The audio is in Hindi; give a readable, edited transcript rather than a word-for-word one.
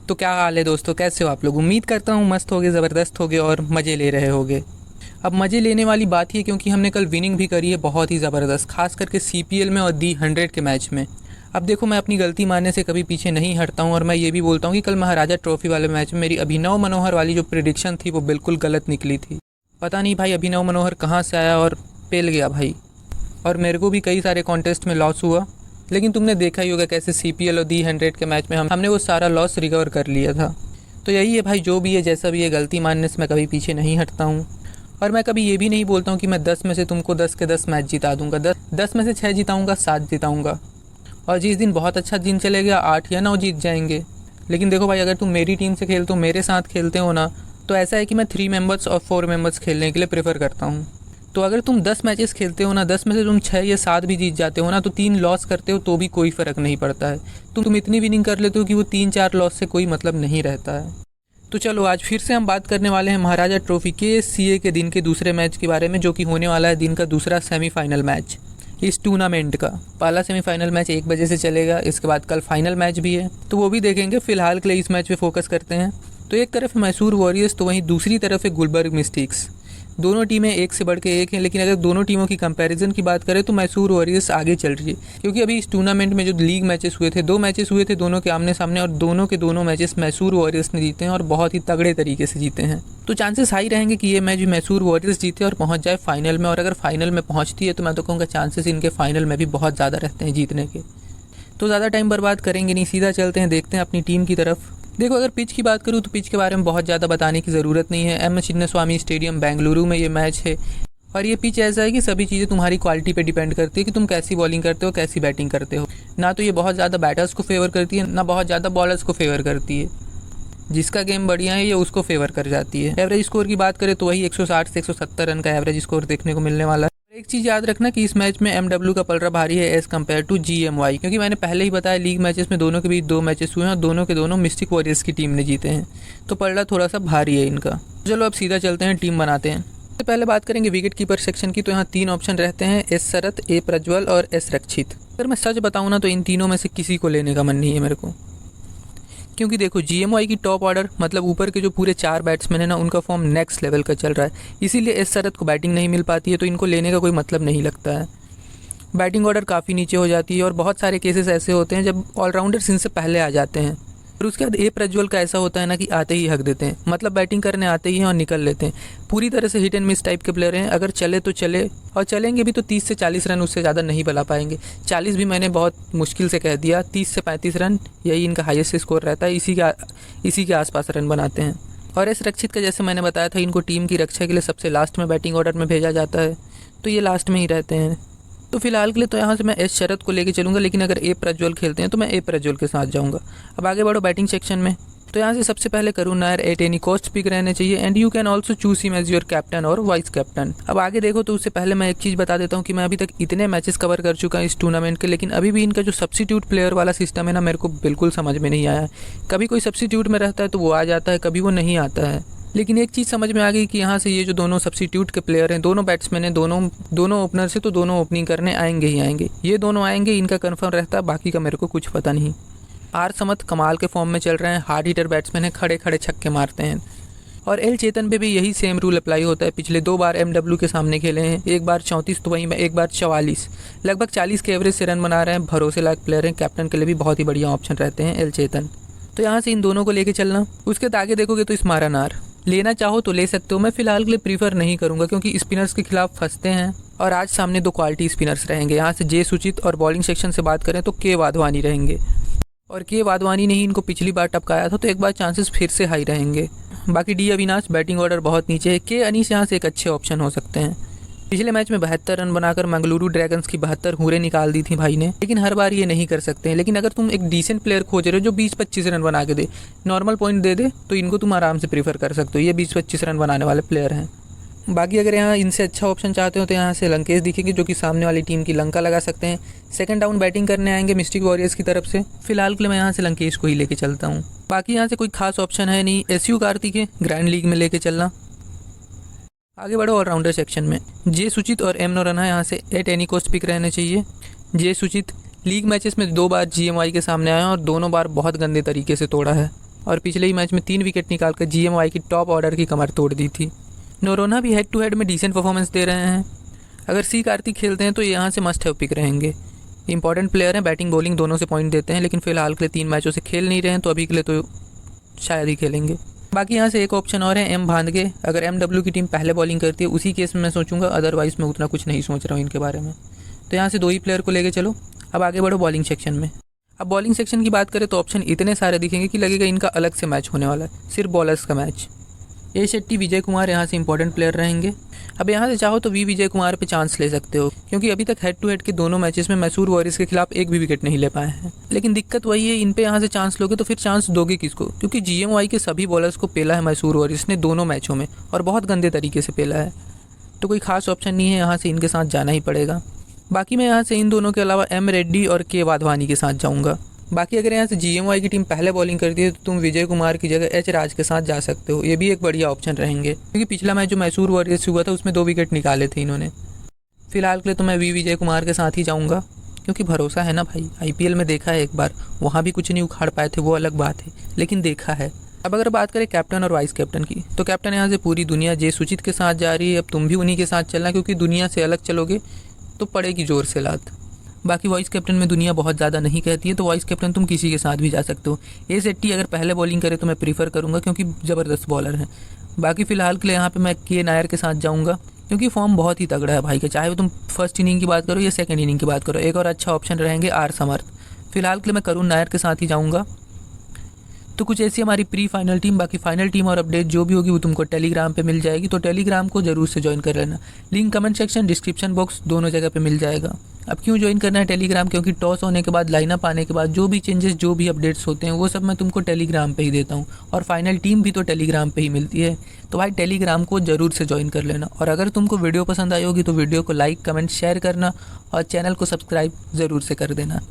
तो क्या हाल है दोस्तों, कैसे हो आप लोग। उम्मीद करता हूँ मस्त होगे, ज़बरदस्त होगे और मज़े ले रहे होगे। अब मज़े लेने वाली बात ही है क्योंकि हमने कल विनिंग भी करी है बहुत ही ज़बरदस्त, खास करके सीपीएल में और दी 100 के मैच में। अब देखो, मैं अपनी गलती मानने से कभी पीछे नहीं हटता हूँ और मैं ये भी बोलता हूँ कि कल महाराजा ट्रॉफी वाले मैच में मेरी अभिनव मनोहर वाली जो प्रिडिक्शन थी वो बिल्कुल गलत निकली थी। पता नहीं भाई अभिनव मनोहर कहाँ से आया और पेल गया भाई। और मेरे को भी कई सारे कॉन्टेस्ट में लॉस हुआ, लेकिन तुमने देखा ही होगा कैसे सीपीएल और दी 100 के मैच में हमने वो सारा लॉस रिकवर कर लिया था। तो यही है भाई, जो भी है जैसा भी है, गलती मानने से मैं कभी पीछे नहीं हटता हूँ। और मैं कभी ये भी नहीं बोलता हूँ कि मैं 10 में से तुमको 10 के 10 मैच जिता दूंगा, 10 में से 6 जिताऊँगा, 7 जिताऊँगा। और जिस दिन बहुत अच्छा दिन चलेगा 8 या 9 जीत जाएंगे। लेकिन देखो भाई, अगर तुम मेरी टीम से खेलते हो, मेरे साथ खेलते हो ना, तो ऐसा है कि मैं 3 मेंबर्स और 4 मेंबर्स खेलने के लिए प्रेफर करता हूँ। तो अगर तुम 10 मैचेस खेलते हो ना, 10 में से तुम 6 या 7 भी जीत जाते हो ना, तो 3 लॉस करते हो तो भी कोई फ़र्क नहीं पड़ता है। तुम इतनी विनिंग कर लेते हो कि वो 3-4 लॉस से कोई मतलब नहीं रहता है। तो चलो आज फिर से हम बात करने वाले हैं महाराजा ट्रॉफी के सीए के दिन के दूसरे मैच के बारे में, जो कि होने वाला है दिन का दूसरा सेमीफाइनल मैच इस टूर्नामेंट का। पहला सेमीफाइनल मैच 1 बजे से चलेगा, इसके बाद कल फाइनल मैच भी है, तो वो भी देखेंगे। फिलहाल के लिए इस मैच पे फोकस करते हैं। तो एक तरफ है मैसूर वॉरियर्स, तो वहीं दूसरी तरफ है गुलबर्ग मिस्टिक्स। दोनों टीमें एक से बढ़ के एक हैं, लेकिन अगर दोनों टीमों की कंपैरिजन की बात करें तो मैसूर वॉरियर्स आगे चल रही है, क्योंकि अभी इस टूर्नामेंट में जो लीग मैचेस हुए थे, 2 मैचेस हुए थे दोनों के आमने सामने, और दोनों के दोनों मैचेस मैसूर वॉरियर्स ने जीते हैं और बहुत ही तगड़े तरीके से जीते हैं। तो चांसेस हाई रहेंगे कि ये मैच भी मैसूर वॉरियर्स जीते और पहुंच जाए फाइनल में। और अगर फाइनल में पहुंचती है तो मैं तो कहूँगा चांसेस इनके फाइनल में भी बहुत ज़्यादा रहते हैं जीतने के। तो ज़्यादा टाइम बर्बाद करेंगे नहीं, सीधा चलते हैं, देखते हैं अपनी टीम की तरफ। देखो, अगर पिच की बात करूँ तो पिच के बारे में बहुत ज़्यादा बताने की ज़रूरत नहीं है। एम चिन्नास्वामी स्टेडियम बेंगलुरु में ये मैच है। और ये पिच ऐसा है कि सभी चीज़ें तुम्हारी क्वालिटी पे डिपेंड करती है कि तुम कैसी बॉलिंग करते हो, कैसी बैटिंग करते हो। ना तो ये बहुत ज़्यादा बैटर्स को फेवर करती है, ना बहुत ज़्यादा बॉलर्स को फेवर करती है। जिसका गेम बढ़िया है ये उसको फेवर कर जाती है। एवरेज स्कोर की बात करें तो वही 160 से 170 रन का एवरेज स्कोर देखने को मिलने वाला है। एक चीज़ याद रखना कि इस मैच में एमडब्ल्यू का पलड़ा भारी है एज़ कम्पेयर टू जीएमवाई, क्योंकि मैंने पहले ही बताया लीग मैचेस में दोनों के बीच 2 मैचेस हुए हैं और दोनों के दोनों मिस्टिक वॉरियर्स की टीम ने जीते हैं, तो पलड़ा थोड़ा सा भारी है इनका। चलो अब सीधा चलते हैं, टीम बनाते हैं। सबसे पहले बात करेंगे विकेट कीपर सेक्शन की, तो यहाँ 3 ऑप्शन रहते हैं, एस शरत, ए प्रज्वल और एस रक्षित। अगर मैं सच बताऊँ ना तो इन तीनों में से किसी को लेने का मन नहीं है मेरे को, क्योंकि देखो जीएमवाई की टॉप ऑर्डर मतलब ऊपर के जो पूरे 4 बैट्समैन है ना, उनका फॉर्म नेक्स्ट लेवल का चल रहा है, इसीलिए एस शरत को बैटिंग नहीं मिल पाती है, तो इनको लेने का कोई मतलब नहीं लगता है। बैटिंग ऑर्डर काफ़ी नीचे हो जाती है और बहुत सारे केसेस ऐसे होते हैं जब ऑलराउंडर्स इनसे पहले आ जाते हैं। और उसके बाद ए प्रज्वल का ऐसा होता है ना कि आते ही हक देते हैं, मतलब बैटिंग करने आते ही हैं और निकल लेते हैं। पूरी तरह से हिट एंड मिस टाइप के प्लेयर हैं, अगर चले तो चले, और चलेंगे भी तो 30 से 40 रन, उससे ज़्यादा नहीं बना पाएंगे। 40 भी मैंने बहुत मुश्किल से कह दिया, 30 से 35 रन यही इनका हाईएस्ट स्कोर रहता है, इसी के आसपास रन बनाते हैं। और एस रक्षित का जैसे मैंने बताया था, इनको टीम की रक्षा के लिए सबसे लास्ट में बैटिंग ऑर्डर में भेजा जाता है, तो ये लास्ट में ही रहते हैं। तो फिलहाल के लिए तो यहाँ से मैं एस शरत को लेके चलूँगा, लेकिन अगर ए प्रज्वल खेलते हैं तो मैं ए प्रज्वल के साथ जाऊँगा। अब आगे बढ़ो बैटिंग सेक्शन में, तो यहाँ से सबसे पहले Karun Nair at any cost pick रहने चाहिए, and you can also choose him as your captain और वाइस कैप्टन। अब आगे देखो तो उससे पहले मैं एक चीज़ बता देता हूँ कि मैं अभी तक इतने मैचेस कवर कर चुका हूँ इस टूर्नामेंट के, लेकिन अभी भी इनका जो सब्सिट्यूट प्लेयर वाला सिस्टम है ना, मेरे को बिल्कुल समझ में नहीं आया है। कभी कोई सब्सिट्यूट में रहता है तो वो आ जाता है, कभी वो नहीं आता है। लेकिन एक चीज़ समझ में आ गई कि यहाँ से ये जो दोनों सब्सिट्यूट के प्लेयर हैं, दोनों बैट्समैन हैं, दोनों ओपनर से, तो दोनों ओपनिंग करने आएंगे ही आएंगे। ये दोनों आएंगे, इनका कंफर्म रहता है, बाकी का मेरे को कुछ पता नहीं। आर समथ कमाल के फॉर्म में चल रहे हैं, हार्ड हिटर बैट्समैन हैं, खड़े खड़े छक्के मारते हैं। और एल चेतन पे भी यही सेम रूल अप्लाई होता है। पिछले 2 बार एमडब्ल्यू के सामने खेले हैं, एक बार 34 तो वहीं में एक बार 44, लगभग 40 के एवरेज से रन बना रहे हैं। भरोसे लायक प्लेयर हैं, कैप्टन के लिए भी बहुत ही बढ़िया ऑप्शन रहते हैं एल चेतन। तो यहाँ से इन दोनों को लेके चलना। उसके आगे देखोगे तो स्मारन आर लेना चाहो तो ले सकते हो, मैं फिलहाल के लिए प्रीफर नहीं करूँगा क्योंकि स्पिनर्स के खिलाफ फंसते हैं और आज सामने 2 क्वालिटी स्पिनर्स रहेंगे। यहाँ से जे सुचित, और बॉलिंग सेक्शन से बात करें तो के वाधवानी रहेंगे, और के वाधवानी ने ही इनको पिछली बार टपकाया था, तो एक बार चांसेस फिर से हाई रहेंगे। बाकी डी अविनाश बैटिंग ऑर्डर बहुत नीचे है, के अनीस यहाँ से एक अच्छे ऑप्शन हो सकते हैं। पिछले मैच में 72 रन बनाकर मंगलुरु ड्रैगन्स की 72 हुरें निकाल दी थी भाई ने, लेकिन हर बार ये नहीं कर सकते हैं। लेकिन अगर तुम एक डिसेंट प्लेयर खोज रहे हो जो 20-25 रन बना के दे, नॉर्मल पॉइंट दे दे, तो इनको तुम आराम से प्रीफर कर सकते हो। ये 20-25 रन बनाने वाले प्लेयर हैं। बाकी अगर यहाँ इनसे अच्छा ऑप्शन चाहते हो तो यहाँ से लंकेश दिखेंगे, जो कि सामने वाली टीम की लंका लगा सकते हैं। सेकंड डाउन बैटिंग करने आएंगे मिस्टिक वॉरियर्स की तरफ से। फिलहाल के लिए मैं यहाँ से लंकेश को ही लेके चलता हूँ। बाकी यहाँ से कोई खास ऑप्शन है नहीं, एसयू कार्तिक है ग्रैंड लीग में लेके चलना। आगे बढ़ो ऑलराउंडर सेक्शन में, जे सुचित और एम नोरना यहाँ से एट एनी कॉस्ट पिक रहने चाहिए। जे सुचित लीग मैचेस में 2 बार जीएमवाई के सामने आए हैं और दोनों बार बहुत गंदे तरीके से तोड़ा है। और पिछले ही मैच में 3 विकेट निकाल कर GMY की टॉप ऑर्डर की कमर तोड़ दी थी। नोरोना भी हेड टू हेड में डिसेंट परफॉर्मेंस दे रहे हैं। अगर सी कार्तिक खेलते हैं तो यहाँ से मस्ट हैव पिक रहेंगे। इंपॉर्टेंट प्लेयर हैं, बैटिंग बॉलिंग दोनों से पॉइंट देते हैं, लेकिन फिलहाल के लिए 3 मैचों से खेल नहीं रहे हैं, तो अभी के लिए तो शायद ही खेलेंगे। बाकी यहाँ से एक ऑप्शन और है एम भांदगे। अगर MW की टीम पहले बॉलिंग करती है उसी केस में मैं सोचूंगा, अदरवाइज़ मैं उतना कुछ नहीं सोच रहा हूँ इनके बारे में। तो यहाँ से 2 ही प्लेयर को लेके चलो। अब आगे बढ़ो बॉलिंग सेक्शन में। अब बॉलिंग सेक्शन की बात करें तो ऑप्शन इतने सारे दिखेंगे कि लगेगा इनका अलग से मैच होने वाला है, सिर्फ बॉलर्स का मैच। ए शेट्टी, विजय कुमार यहाँ से इंपॉर्टेंट प्लेयर रहेंगे। अब यहाँ से चाहो तो विजय कुमार पे चांस ले सकते हो, क्योंकि अभी तक हेड टू हेड के दोनों मैचेस में मैसूर वॉरियर्स के खिलाफ एक भी विकेट नहीं ले पाए हैं। लेकिन दिक्कत वही है, इन पे यहाँ से चांस लोगे तो फिर चांस दोगे किसको, क्योंकि GMY के सभी बॉलर्स को पेला है मैसूर वॉरियर्स ने दोनों मैचों में, और बहुत गंदे तरीके से पेला है। तो कोई खास ऑप्शन नहीं है, यहाँ से इनके साथ जाना ही पड़ेगा। बाकी मैं यहाँ से इन दोनों के अलावा M रेड्डी और K वाधवानी के साथ जाऊँगा। बाकी अगर यहाँ से GMY की टीम पहले बॉलिंग करती है तो तुम विजय कुमार की जगह H राज के साथ जा सकते हो, ये भी एक बढ़िया ऑप्शन रहेंगे, क्योंकि पिछला मैच जो मैसूर वॉरियर्स हुआ था उसमें 2 विकेट निकाले थे इन्होंने। फिलहाल के लिए तो मैं विजय कुमार के साथ ही जाऊँगा, क्योंकि भरोसा है ना भाई, IPL में देखा है एक बार, वहाँ भी कुछ नहीं उखाड़ पाए थे, वो अलग बात है, लेकिन देखा है। अब अगर बात करें कैप्टन और वाइस कैप्टन की, तो कैप्टन यहाँ से पूरी दुनिया जे सुचित के साथ जा रही है। अब तुम भी उन्हीं के साथ चलना, क्योंकि दुनिया से अलग चलोगे तो पड़ेगी जोर से लात। बाकी वॉइस कैप्टन में दुनिया बहुत ज़्यादा नहीं कहती है, तो वॉइस कैप्टन तुम किसी के साथ भी जा सकते हो। ए शेट्टी अगर पहले बॉलिंग करे तो मैं प्रीफर करूँगा, क्योंकि ज़बरदस्त बॉलर हैं। बाकी फ़िलहाल के लिए यहाँ पे मैं के नायर के साथ जाऊँगा, क्योंकि फॉर्म बहुत ही तगड़ा है भाई का, चाहे वो तुम फर्स्ट इनिंग की बात करो या सेकंड इनिंग की बात करो। एक और अच्छा ऑप्शन रहेंगे आर समर्थ। फिलहाल के लिए मैं करुण नायर के साथ ही जाऊँगा। तो कुछ ऐसी हमारी प्री फाइनल टीम। बाकी फाइनल टीम और अपडेट जो भी होगी वो तुमको टेलीग्राम पे मिल जाएगी, तो टेलीग्राम को जरूर से ज्वाइन कर लेना। Link comment section, description box, दोनों जगह पे मिल जाएगा। अब क्यों ज्वाइन करना है टेलीग्राम, क्योंकि टॉस होने के बाद, लाइनअप आने के बाद जो भी चेंजेस, जो भी अपडेट्स होते हैं वो सब मैं तुमको टेलीग्राम पे ही देता हूँ, और फाइनल टीम भी तो टेलीग्राम पे ही मिलती है। तो भाई टेलीग्राम को जरूर से ज्वाइन कर लेना। और अगर तुमको वीडियो पसंद आई होगी तो वीडियो को लाइक, कमेंट, शेयर करना, और चैनल को सब्सक्राइब ज़रूर से कर देना।